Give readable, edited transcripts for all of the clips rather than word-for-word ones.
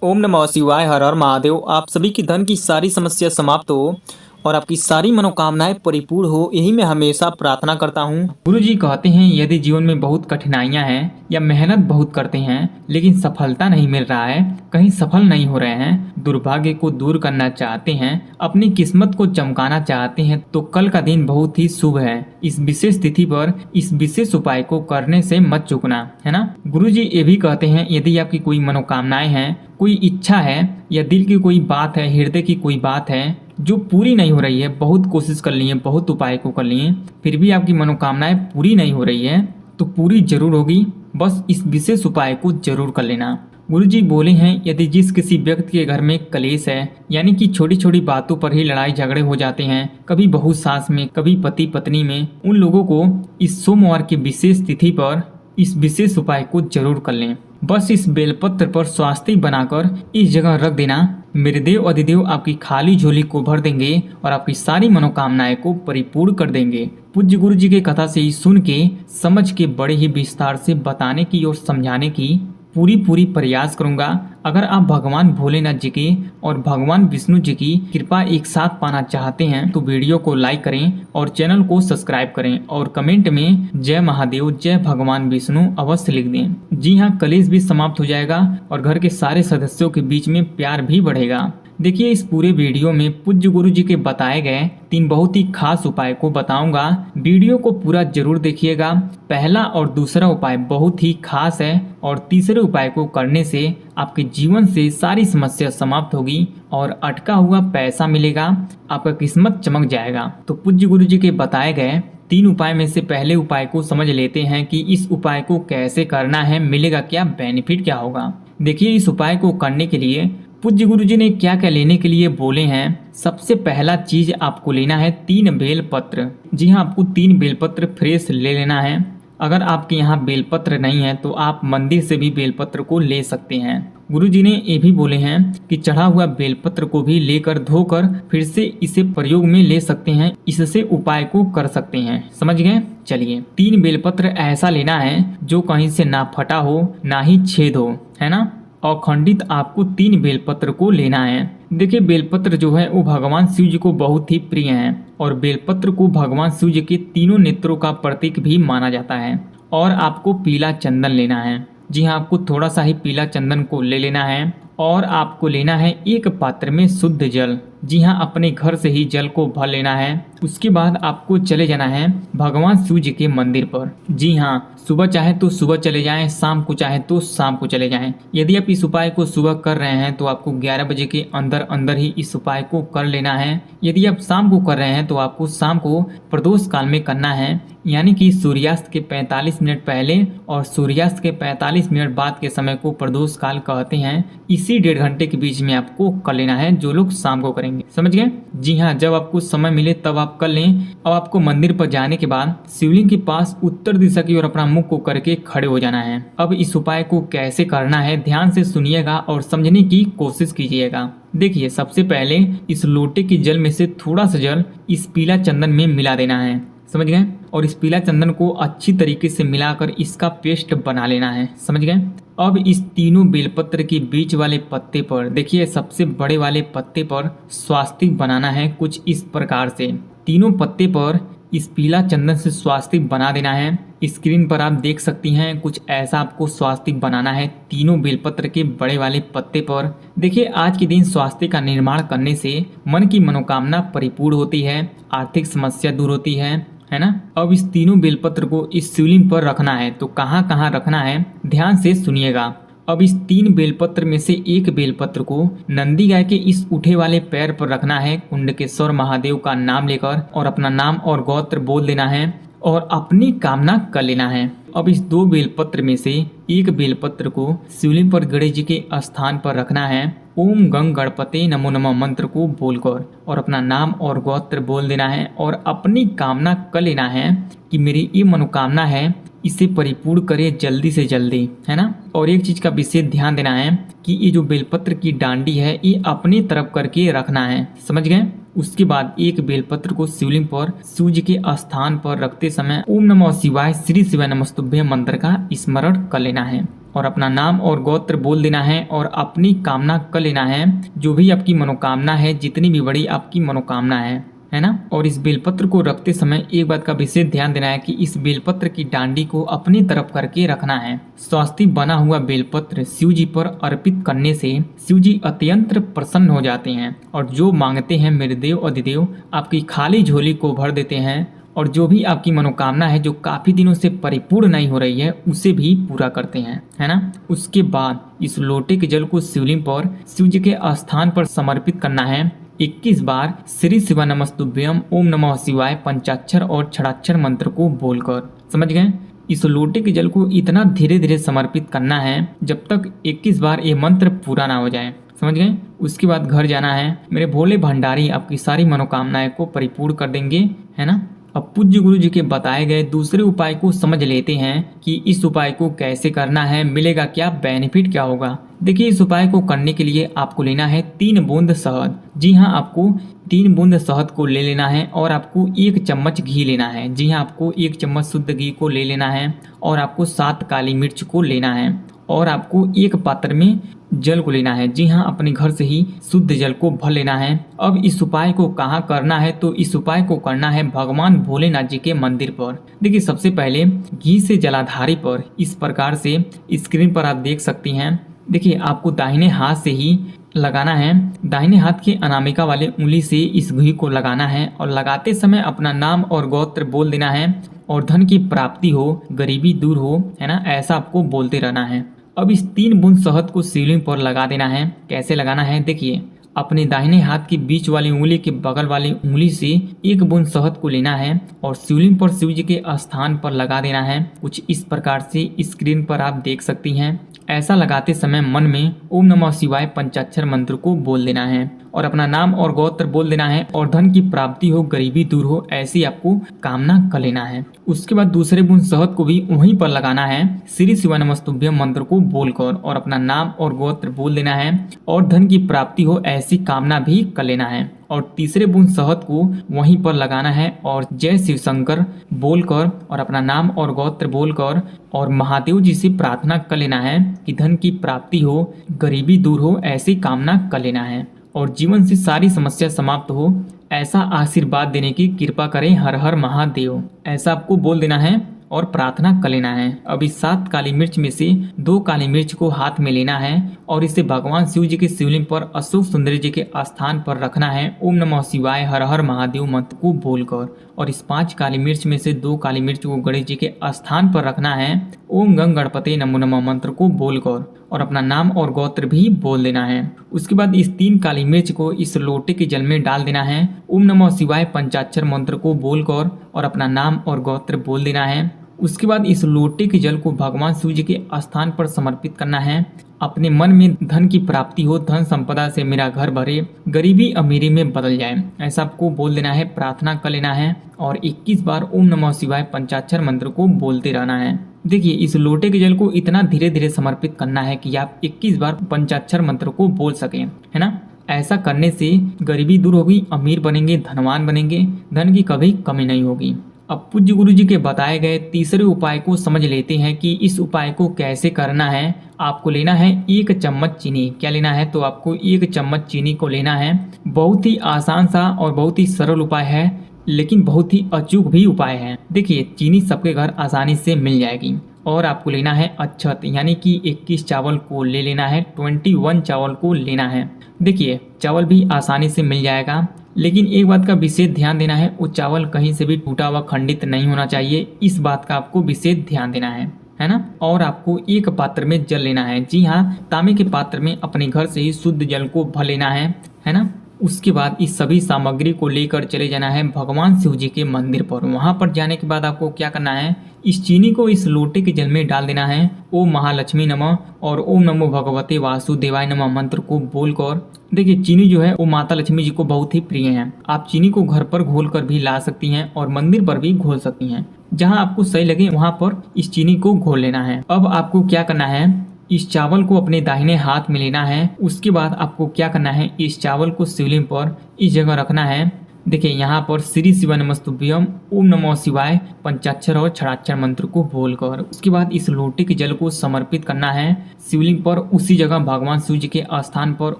ओम नमः शिवाय। हर हर महादेव। आप सभी की धन की सारी समस्या समाप्त हो और आपकी सारी मनोकामनाएं परिपूर्ण हो, यही मैं हमेशा प्रार्थना करता हूँ। गुरु जी कहते हैं यदि जीवन में बहुत कठिनाइयां हैं या मेहनत बहुत करते हैं लेकिन सफलता नहीं मिल रहा है, कहीं सफल नहीं हो रहे हैं, दुर्भाग्य को दूर करना चाहते हैं, अपनी किस्मत को चमकाना चाहते हैं, तो कल का दिन बहुत ही शुभ है। इस विशेष तिथि पर इस विशेष उपाय को करने से मत चूकना, है ना। गुरु जी ये भी कहते हैं यदि आपकी कोई मनोकामनाएं हैं, कोई इच्छा है या दिल की कोई बात है, हृदय की कोई बात है जो पूरी नहीं हो रही है, बहुत कोशिश कर ली है, बहुत उपाय को कर लिए, फिर भी आपकी मनोकामनाएं पूरी नहीं हो रही है, तो पूरी जरूर होगी। बस इस विशेष उपाय को जरूर कर लेना। गुरु जी बोले हैं यदि जिस किसी व्यक्ति के घर में कलेश है, यानी कि छोटी छोटी बातों पर ही लड़ाई झगड़े हो जाते हैं, कभी बहू सास में, कभी पति पत्नी में, उन लोगों को इस सोमवार की विशेष तिथि पर इस विशेष उपाय को जरूर कर लें। बस इस बेलपत्र पर स्वास्तिक बनाकर इस जगह रख देना। मेरे देव अधिदेव आपकी खाली झोली को भर देंगे और आपकी सारी मनोकामनाएं को परिपूर्ण कर देंगे। पूज्य गुरु जी के कथा से ही सुन के समझ के बड़े ही विस्तार से बताने की और समझाने की पूरी प्रयास करूंगा। अगर आप भगवान भोलेनाथ जी की और भगवान विष्णु जी की कृपा एक साथ पाना चाहते हैं तो वीडियो को लाइक करें और चैनल को सब्सक्राइब करें और कमेंट में जय महादेव जय भगवान विष्णु अवश्य लिख दें। जी हाँ, कलेश भी समाप्त हो जाएगा और घर के सारे सदस्यों के बीच में प्यार भी बढ़ेगा। देखिए, इस पूरे वीडियो में पूज्य गुरु जी के बताए गए 3 बहुत ही खास उपाय को बताऊंगा। वीडियो को पूरा जरूर देखिएगा। पहला और दूसरा उपाय बहुत ही खास है और तीसरे उपाय को करने से आपके जीवन से सारी समस्या समाप्त होगी और अटका हुआ पैसा मिलेगा, आपका किस्मत चमक जाएगा। तो पूज्य गुरु जी के बताए गए 3 उपाय में से पहले उपाय को समझ लेते हैं कि इस उपाय को कैसे करना है, मिलेगा क्या, बेनिफिट क्या होगा। देखिए, इस उपाय को करने के लिए पूज्य गुरु जी ने क्या क्या लेने के लिए बोले हैं। सबसे पहला चीज आपको लेना है 3 बेलपत्र। जी हाँ, आपको 3 बेलपत्र फ्रेश ले लेना है। अगर आपके यहाँ बेलपत्र नहीं है तो आप मंदिर से भी बेलपत्र को ले सकते हैं। गुरु जी ने ये भी बोले हैं कि चढ़ा हुआ बेलपत्र को भी लेकर धोकर फिर से इसे प्रयोग में ले सकते हैं, इससे उपाय को कर सकते हैं। समझ गए। चलिए, 3 बेलपत्र ऐसा लेना है जो कहीं से ना फटा हो ना ही छेद हो, है ना। अखंडित आपको 3 बेलपत्र को लेना है। देखिए, बेलपत्र जो है वो भगवान शिव जी को बहुत ही प्रिय है और बेलपत्र को भगवान शिव जी के तीनों नेत्रों का प्रतीक भी माना जाता है। और आपको पीला चंदन लेना है। जी हाँ, आपको थोड़ा सा ही पीला चंदन को ले लेना है और आपको लेना है एक पात्र में शुद्ध जल। जी हाँ, अपने घर से ही जल को भर लेना है। उसके बाद आपको चले जाना है भगवान शिव जी के मंदिर पर। जी हाँ, सुबह चाहे तो सुबह चले जाएं, शाम को चाहे तो शाम को चले जाएं। यदि आप इस उपाय को सुबह कर रहे हैं तो आपको 11 बजे के अंदर अंदर ही इस उपाय को कर लेना है। यदि आप शाम को कर रहे हैं तो आपको शाम को प्रदोष काल में करना है, यानी कि सूर्यास्त के 45 मिनट पहले और सूर्यास्त के 45 मिनट बाद के समय को प्रदोष काल कहते हैं। इसी 1.5 घंटे के बीच में आपको कर लेना है, जो लोग शाम को करेंगे। समझ गए। जी हाँ, जब आपको समय मिले तब आप कर लें। अब आपको मंदिर पर जाने के बाद शिवलिंग के पास उत्तर दिशा की ओर अपना मुख को करके खड़े हो जाना है। अब इस उपाय को कैसे करना है ध्यान से सुनिएगा और समझने की कोशिश कीजिएगा। देखिए, सबसे पहले इस लोटे के जल में से थोड़ा सा जल इस पीला चंदन में मिला देना है। समझ गए। और इस पीला चंदन को अच्छी तरीके से मिलाकर इसका पेस्ट बना लेना है। समझ गए। अब इस तीनों बेलपत्र के बीच वाले पत्ते पर, देखिए सबसे बड़े वाले पत्ते पर स्वास्तिक बनाना है कुछ इस प्रकार से। तीनों पत्ते पर इस पीला चंदन से स्वास्तिक बना देना है। स्क्रीन पर आप देख सकती हैं, कुछ ऐसा आपको स्वास्तिक बनाना है तीनों बेलपत्र के बड़े वाले पत्ते पर। देखिए, आज के दिन स्वास्तिक का निर्माण करने से मन की मनोकामना परिपूर्ण होती है, आर्थिक समस्या दूर होती है ना। अब इस तीनों बेलपत्र को इस शिवलिंग पर रखना है। तो कहाँ कहाँ रखना है ध्यान से सुनिएगा। अब इस 3 बेलपत्र में से एक बेलपत्र को नंदी गाय के इस उठे वाले पैर पर रखना है, कुंडकेश्वर महादेव का नाम लेकर, और अपना नाम और गोत्र बोल देना है और अपनी कामना कर लेना है। अब इस 2 बेलपत्र में से एक बेलपत्र को शिवलिंग पर गणेश जी के स्थान पर रखना है। ओम गंग गणपते नमो नमः मंत्र को बोलकर और अपना नाम और गोत्र बोल देना है और अपनी कामना कर लेना है कि मेरी ये मनोकामना है, इसे परिपूर्ण करे जल्दी से जल्दी, है ना। और एक चीज का विशेष ध्यान देना है कि ये जो बेलपत्र की डांडी है ये अपनी तरफ करके रखना है। समझ गए। उसके बाद एक बेलपत्र को शिवलिंग पर शिव जी के स्थान पर रखते समय ओम नमः शिवाय श्री शिवाय नमस्तुभ्यं मंत्र का स्मरण कर लेना है। और अपना नाम और गोत्र बोल देना है और अपनी कामना कर लेना है। जो भी आपकी मनोकामना है, जितनी भी बड़ी आपकी मनोकामना है ना। और इस बेलपत्र को रखते समय एक बात का विशेष ध्यान देना है कि इस बेलपत्र की डांडी को अपनी तरफ करके रखना है। स्वास्ति बना हुआ बेलपत्र शिव जी पर अर्पित करने से शिव जी अत्यंत प्रसन्न हो जाते हैं और जो मांगते हैं मेरे देव अधिदेव आपकी खाली झोली को भर देते हैं और जो भी आपकी मनोकामना है जो काफी दिनों से परिपूर्ण नहीं हो रही है उसे भी पूरा करते हैं, है ना। उसके बाद इस लोटे के जल को शिवलिंग पर शिव जी के स्थान पर समर्पित करना है। 21 बार श्री शिवा नमस्तुभ्यम ओम नमः शिवाय पंचाक्षर और छड़ाक्षर मंत्र को बोलकर, समझ गए। इस लोटे के जल को इतना धीरे धीरे समर्पित करना है जब तक 21 बार ये मंत्र पूरा ना हो जाए, समझ गए। उसके बाद घर जाना है। मेरे भोले भंडारी आपकी सारी मनोकामनाएं को परिपूर्ण कर देंगे, है ना। अब पूज्य गुरु जी के बताए गए दूसरे उपाय को समझ लेते हैं कि इस उपाय को कैसे करना है, मिलेगा क्या, बेनिफिट क्या होगा। देखिए, इस उपाय को करने के लिए आपको लेना है 3 बूंद शहद। जी हाँ, आपको 3 बूंद शहद को ले लेना है और आपको 1 चम्मच घी लेना है। जी हाँ, आपको 1 चम्मच शुद्ध घी को ले लेना है और आपको 7 काली मिर्च को लेना है और आपको एक पात्र में जल को लेना है। जी हाँ, अपने घर से ही शुद्ध जल को भर लेना है। अब इस उपाय को कहाँ करना है, तो इस उपाय को करना है भगवान भोलेनाथ जी के मंदिर पर। देखिए, सबसे पहले घी से जलाधारी पर इस प्रकार से स्क्रीन पर आप देख सकती हैं। देखिए, आपको दाहिने हाथ से ही लगाना है। दाहिने हाथ के अनामिका वाले उंगली से इस घी को लगाना है और लगाते समय अपना नाम और गोत्र बोल देना है और धन की प्राप्ति हो, गरीबी दूर हो, है ना, ऐसा आपको बोलते रहना है। अब इस 3 बूंद शहद को शिवलिंग पर लगा देना है। कैसे लगाना है, देखिए, अपने दाहिने हाथ के बीच वाली उंगली के बगल वाली उंगली से 1 बूंद शहद को लेना है और शिवलिंग पर शिव जी के स्थान पर लगा देना है। कुछ इस प्रकार से स्क्रीन पर आप देख सकती हैं। ऐसा लगाते समय मन में ओम नमः शिवाय पंचाक्षर मंत्र को बोल देना है और अपना नाम और गोत्र बोल देना है और धन की प्राप्ति हो, गरीबी दूर हो, ऐसी आपको कामना कर लेना है। उसके बाद दूसरे बूंद शहद को भी वहीं पर लगाना है श्री शिवा नमस्तुभ्यम मंत्र को बोलकर और अपना नाम और गोत्र बोल देना है और धन की प्राप्ति हो, ऐसी कामना भी कर लेना है। और तीसरे बूंद शहद को वहीं पर लगाना है और जय शिव शंकर बोलकर और अपना नाम और गोत्र बोलकर और महादेव जी से प्रार्थना कर लेना है कि धन की प्राप्ति हो, गरीबी दूर हो, ऐसी कामना कर लेना है और जीवन से सारी समस्या समाप्त हो, ऐसा आशीर्वाद देने की कृपा करें, हर हर महादेव, ऐसा आपको बोल देना है और प्रार्थना कर लेना है। अब इस 7 काली मिर्च में से 2 काली मिर्च को हाथ में लेना है और इसे भगवान शिव जी के शिवलिंग पर अशोक सुंदरी जी के स्थान पर रखना है ओम नमः शिवाय हर हर महादेव मंत्र को बोलकर और इस 5 काली मिर्च में से 2 काली मिर्च को गणेश जी के स्थान पर रखना है ओम गंग गणपते नमो नमः मंत्र को बोलकर और अपना नाम और गोत्र भी बोल देना है। उसके बाद इस 3 काली मिर्च को इस लोटे के जल में डाल देना है। ओम नमः शिवाय पंचाक्षर मंत्र को बोलकर और अपना नाम और गोत्र बोल देना है। उसके बाद इस लोटे के जल को भगवान शिव जी के स्थान पर समर्पित करना है। अपने मन में धन की प्राप्ति हो, धन संपदा से मेरा घर भरे, गरीबी अमीरी में बदल जाए, ऐसा आपको बोल देना है, प्रार्थना कर लेना है और 21 बार ओम नमः शिवाय पंचाक्षर मंत्र को बोलते रहना है। देखिए, इस लोटे के जल को इतना धीरे धीरे समर्पित करना है कि आप 21 बार पंचाक्षर मंत्र को बोल सकें, है ना। ऐसा करने से गरीबी दूर होगी, अमीर बनेंगे, धनवान बनेंगे, धन की कभी कमी नहीं होगी। अब पूज्य गुरु जी के बताए गए तीसरे उपाय को समझ लेते हैं कि इस उपाय को कैसे करना है। आपको लेना है 1 चम्मच चीनी। क्या लेना है, तो आपको 1 चम्मच चीनी को लेना है। बहुत ही आसान सा और बहुत ही सरल उपाय है, लेकिन बहुत ही अचूक भी उपाय है। देखिए, चीनी सबके घर आसानी से मिल जाएगी और आपको लेना है अक्षत, यानी कि 21 चावल को ले लेना है, 21 चावल को लेना है। देखिए, चावल भी आसानी से मिल जाएगा, लेकिन एक बात का विशेष ध्यान देना है, वो चावल कहीं से भी टूटा हुआ खंडित नहीं होना चाहिए, इस बात का आपको विशेष ध्यान देना है ना। और आपको एक पात्र में जल लेना है। जी हाँ, तांबे के पात्र में अपने घर से ही शुद्ध जल को भर लेना है ना। उसके बाद इस सभी सामग्री को लेकर चले जाना है भगवान शिव जी के मंदिर पर। वहां पर जाने के बाद आपको क्या करना है, इस चीनी को इस लोटे के जल में डाल देना है। ओम महालक्ष्मी नमः और ओम नमो भगवते वासुदेवाय नमः मंत्र को बोलकर, देखिए, चीनी जो है वो माता लक्ष्मी जी को बहुत ही प्रिय है। आप चीनी को घर पर घोल कर भी ला सकती हैं और मंदिर पर भी घोल सकती हैं। जहां आपको सही लगे वहां पर इस चीनी को घोल लेना है। अब आपको क्या करना है, इस चावल को अपने दाहिने हाथ में लेना है। उसके बाद आपको क्या करना है, इस चावल को शिवलिंग पर इस जगह रखना है देखिए यहाँ पर श्री शिवाय नमस्तुभ्यम ओम नमः शिवाय पंचाक्षर और छड़ाक्षर मंत्र को बोलकर उसके बाद इस लोटे के जल को समर्पित करना है शिवलिंग पर। उसी जगह भगवान शिव जी के स्थान पर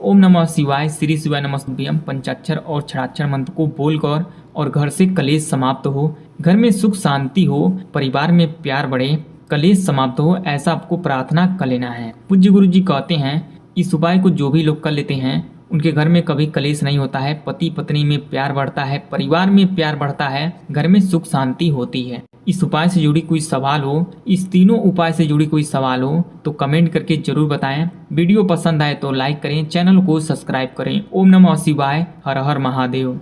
ओम नमः शिवाय श्री शिवाय नमस्तुभ्यम पंचाक्षर और छड़ाक्षर मंत्र को बोलकर और घर से कलेश समाप्त हो, घर में सुख शांति हो, परिवार में प्यार बढ़े, कलेश समाप्त हो, ऐसा आपको प्रार्थना कर लेना है। पूज्य गुरु जी कहते हैं इस उपाय को जो भी लोग कर लेते हैं उनके घर में कभी कलेश नहीं होता है, पति पत्नी में प्यार बढ़ता है, परिवार में प्यार बढ़ता है, घर में सुख शांति होती है। इस उपाय से जुड़ी कोई सवाल हो, इस तीनों उपाय से जुड़ी कोई सवाल हो तो कमेंट करके जरूर बताएं। वीडियो पसंद आए तो लाइक करें, चैनल को सब्सक्राइब करें। ओम नमः शिवाय, हर हर महादेव।